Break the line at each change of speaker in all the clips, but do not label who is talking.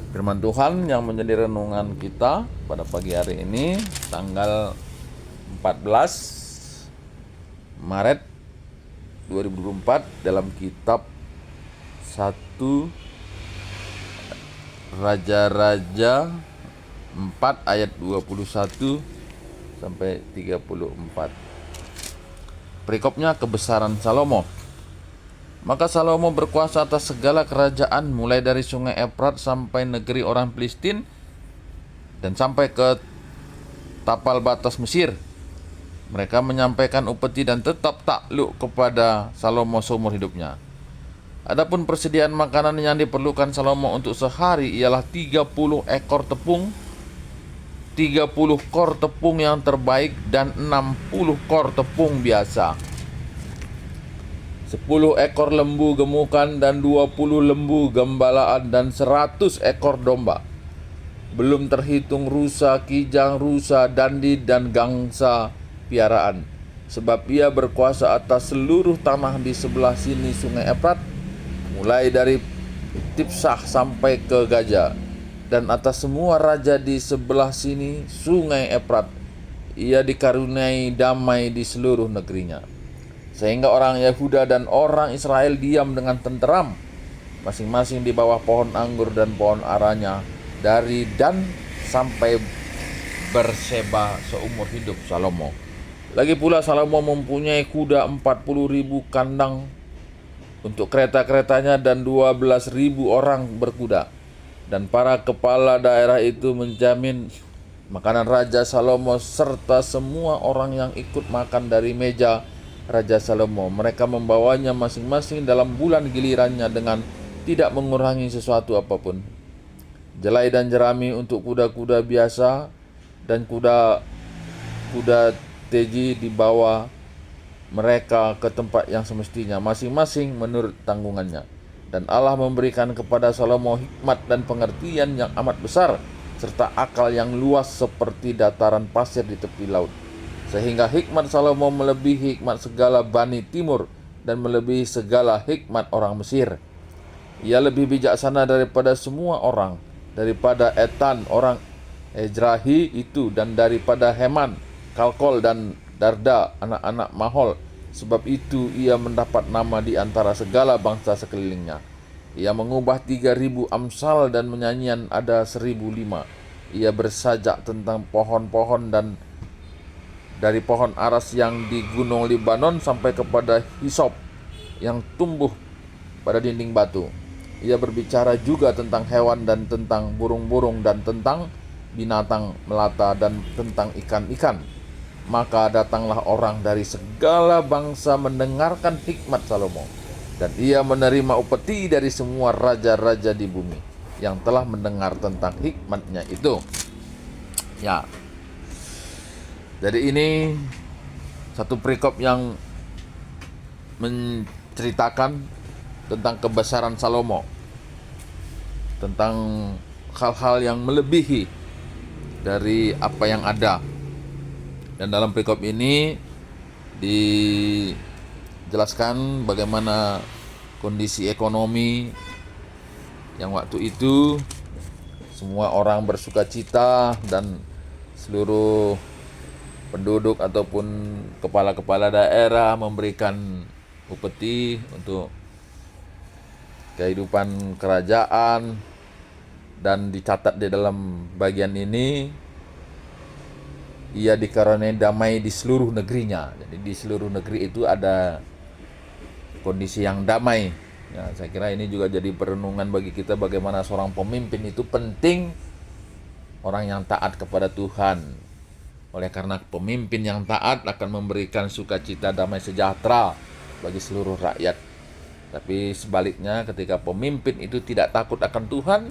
Firman Tuhan yang menjadi renungan kita pada pagi hari ini tanggal 14 Maret 2024 dalam kitab 1 Raja-Raja 4 ayat 21 sampai 34. Perikopnya kebesaran Salomo. Maka Salomo berkuasa atas segala kerajaan mulai dari sungai Efrat sampai negeri orang Filistin dan sampai ke tapal batas Mesir. Mereka menyampaikan upeti dan tetap takluk kepada Salomo seumur hidupnya. Adapun persediaan makanan yang diperlukan Salomo untuk sehari ialah 30 ekor tepung, 30 kor tepung yang terbaik dan 60 kor tepung biasa, 10 ekor lembu gemukan dan 20 lembu gembalaan dan 100 ekor domba. Belum terhitung rusa, kijang, rusa, dandi dan gangsa piaraan. Sebab ia berkuasa atas seluruh tanah di sebelah sini sungai Efrat, mulai dari Tipsah sampai ke Gaza, dan atas semua raja di sebelah sini sungai Efrat. Ia dikaruniai damai di seluruh negerinya. Sehingga orang Yehuda dan orang Israel diam dengan tenteram, masing-masing di bawah pohon anggur dan pohon aranya, dari Dan sampai Berseba seumur hidup Salomo. Lagi pula Salomo mempunyai kuda 40.000 kandang untuk kereta-keretanya dan 12.000 orang berkuda. Dan para kepala daerah itu menjamin makanan Raja Salomo serta semua orang yang ikut makan dari meja Raja Salomo. Mereka membawanya masing-masing dalam bulan gilirannya dengan tidak mengurangi sesuatu apapun. Jelai dan jerami untuk kuda-kuda biasa dan kuda teji dibawa mereka ke tempat yang semestinya, masing-masing menurut tanggungannya. Dan Allah memberikan kepada Salomo hikmat dan pengertian yang amat besar, serta akal yang luas seperti dataran pasir di tepi laut. Sehingga hikmat Salomo melebihi hikmat segala Bani Timur dan melebihi segala hikmat orang Mesir. Ia lebih bijaksana daripada semua orang, daripada Etan orang Ezrahi itu, dan daripada Heman, Kalkol dan Darda anak-anak Mahol. Sebab itu ia mendapat nama di antara segala bangsa sekelilingnya. Ia mengubah 3.000 amsal dan menyanyian ada 1.005. Ia bersajak tentang pohon-pohon dan dari pohon aras yang di gunung Libanon sampai kepada hisop yang tumbuh pada dinding batu. Ia berbicara juga tentang hewan dan tentang burung-burung dan tentang binatang melata dan tentang ikan-ikan. Maka datanglah orang dari segala bangsa mendengarkan hikmat Salomo, dan ia menerima upeti dari semua raja-raja di bumi yang telah mendengar tentang hikmatnya itu. Ya, jadi ini satu perikop yang menceritakan tentang kebesaran Salomo, tentang hal-hal yang melebihi dari apa yang ada. Dan dalam perikop ini dijelaskan bagaimana kondisi ekonomi yang waktu itu semua orang bersukacita dan seluruh penduduk ataupun kepala-kepala daerah memberikan upeti untuk kehidupan kerajaan. Dan dicatat di dalam bagian ini, ia dikaruniai damai di seluruh negerinya. Jadi di seluruh negeri itu ada kondisi yang damai. Ya, saya kira ini juga jadi perenungan bagi kita bagaimana seorang pemimpin itu penting orang yang taat kepada Tuhan. Oleh karena pemimpin yang taat akan memberikan sukacita, damai sejahtera bagi seluruh rakyat. Tapi sebaliknya ketika pemimpin itu tidak takut akan Tuhan,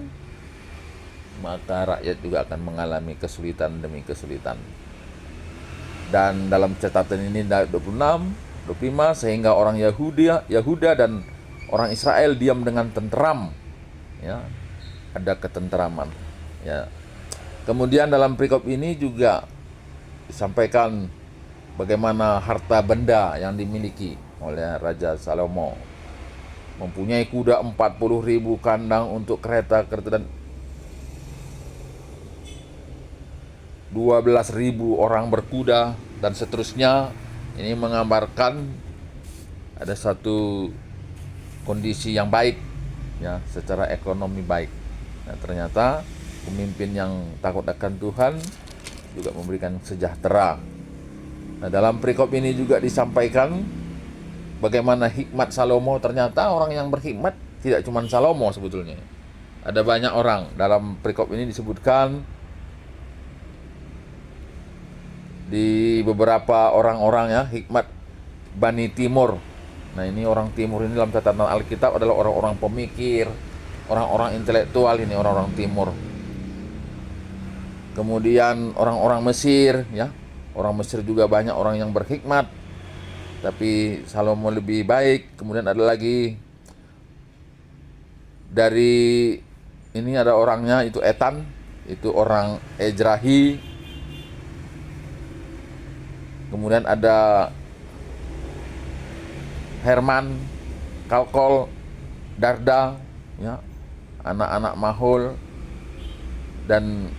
maka rakyat juga akan mengalami kesulitan demi kesulitan. Dan dalam catatan ini 26, 25, sehingga orang Yehuda dan orang Israel diam dengan tenteram. Ya, ada ketenteraman. Ya. Kemudian dalam perikop ini juga disampaikan bagaimana harta benda yang dimiliki oleh Raja Salomo. Mempunyai kuda 40.000 kandang untuk kereta dan 12.000 orang berkuda dan seterusnya. Ini menggambarkan ada satu kondisi yang baik ya, secara ekonomi baik. Nah, ternyata pemimpin yang takut akan Tuhan juga memberikan sejahtera. Nah, dalam perikop ini juga disampaikan bagaimana hikmat Salomo. Ternyata orang yang berhikmat tidak cuma Salomo sebetulnya. Ada banyak orang. Dalam perikop ini disebutkan di beberapa orang-orang ya, hikmat Bani Timur. Nah, ini orang Timur ini dalam catatan Alkitab adalah orang-orang pemikir, orang-orang intelektual, ini orang-orang Timur. Kemudian orang-orang Mesir ya. Orang Mesir juga banyak orang yang berhikmat, tapi Salomo lebih baik. Kemudian ada lagi dari ini ada orangnya itu Etan, itu orang Ezrahi. Kemudian ada Herman, Kalkol, Darda, ya, anak-anak Mahol, dan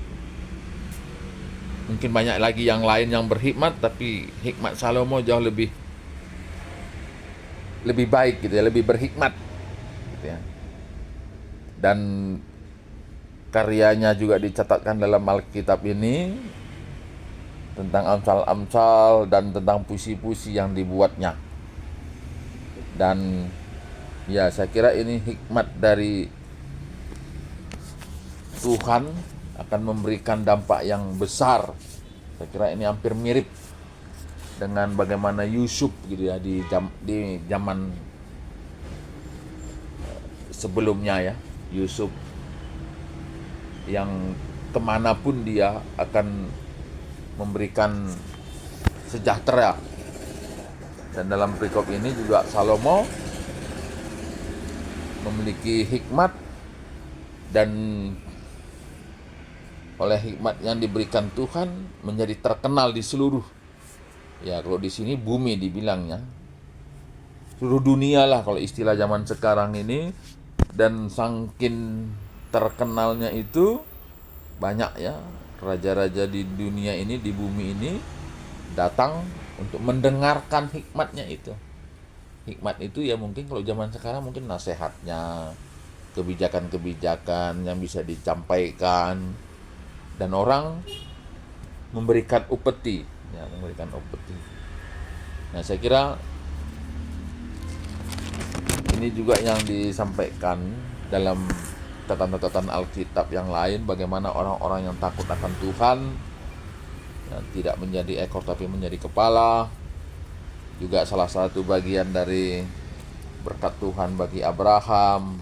mungkin banyak lagi yang lain yang berhikmat, tapi hikmat Salomo jauh lebih baik gitu ya, lebih berhikmat gitu ya. Dan karyanya juga dicatatkan dalam Alkitab ini tentang amsal-amsal dan tentang puisi-puisi yang dibuatnya. Dan ya, saya kira ini hikmat dari Tuhan akan memberikan dampak yang besar. Saya kira ini hampir mirip dengan bagaimana Yusuf gitu ya di zaman sebelumnya ya. Yusuf yang kemanapun dia akan memberikan sejahtera. Dan dalam perikop ini juga Salomo memiliki hikmat, dan oleh hikmat yang diberikan Tuhan menjadi terkenal di seluruh, ya kalau di sini bumi dibilangnya, seluruh dunia lah kalau istilah zaman sekarang ini. Dan saking terkenalnya itu banyak ya raja-raja di dunia ini, di bumi ini datang untuk mendengarkan hikmatnya itu. Hikmat itu ya mungkin kalau zaman sekarang mungkin nasihatnya, kebijakan-kebijakan yang bisa disampaikan, dan orang memberikan upeti, ya, memberikan upeti. Nah, saya kira ini juga yang disampaikan dalam catatan-catatan Alkitab yang lain, bagaimana orang-orang yang takut akan Tuhan yang tidak menjadi ekor tapi menjadi kepala. Juga salah satu bagian dari berkat Tuhan bagi Abraham,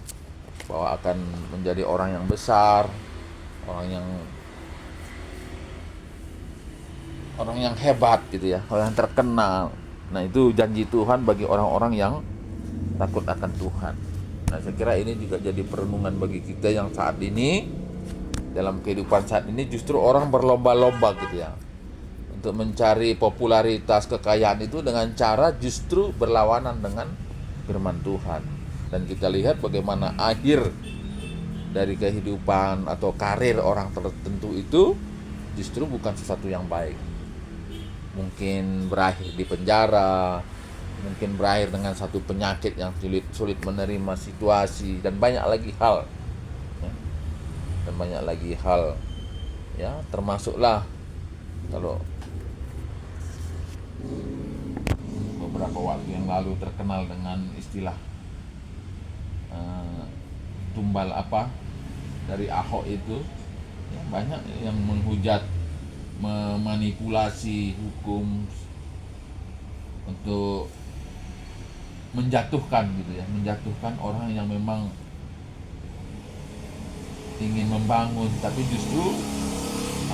bahwa akan menjadi orang yang besar, orang yang hebat gitu ya, orang yang terkenal. Nah, itu janji Tuhan bagi orang-orang yang takut akan Tuhan. Nah, saya kira ini juga jadi perenungan bagi kita yang saat ini, dalam kehidupan saat ini justru orang berlomba-lomba gitu ya untuk mencari popularitas, kekayaan itu dengan cara justru berlawanan dengan firman Tuhan. Dan kita lihat bagaimana akhir dari kehidupan atau karir orang tertentu itu justru bukan sesuatu yang baik. Mungkin berakhir di penjara, mungkin berakhir dengan satu penyakit yang sulit menerima situasi, dan banyak lagi hal ya. Dan banyak lagi hal ya, termasuklah kalau beberapa waktu yang lalu terkenal dengan istilah tumbal apa dari Ahok itu ya, banyak yang menghujat, memanipulasi hukum untuk menjatuhkan gitu ya, menjatuhkan orang yang memang ingin membangun, tapi justru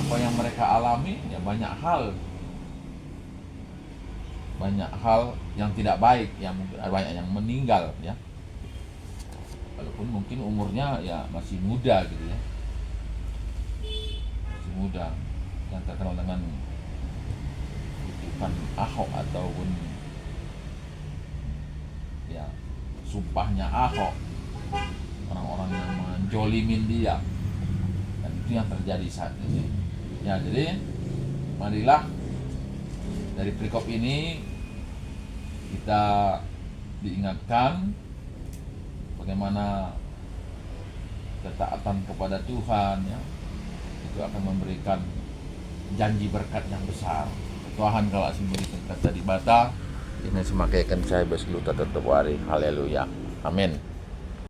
apa yang mereka alami ya banyak hal yang tidak baik, yang mungkin banyak yang meninggal ya, walaupun mungkin umurnya ya masih muda gitu ya, masih muda, yang terkenal dengan kutukan Ahok ataupun ya sumpahnya Ahok, orang-orang yang menjolimin dia, dan itu yang terjadi saat ini ya. Jadi Marilah dari perikop ini kita diingatkan bagaimana ketaatan kepada Tuhan ya, itu akan memberikan janji berkat yang besar. Tuhan kalau memberikan kata di bata, ini semakaikan saya besluta tetap wari. Haleluya. Amin.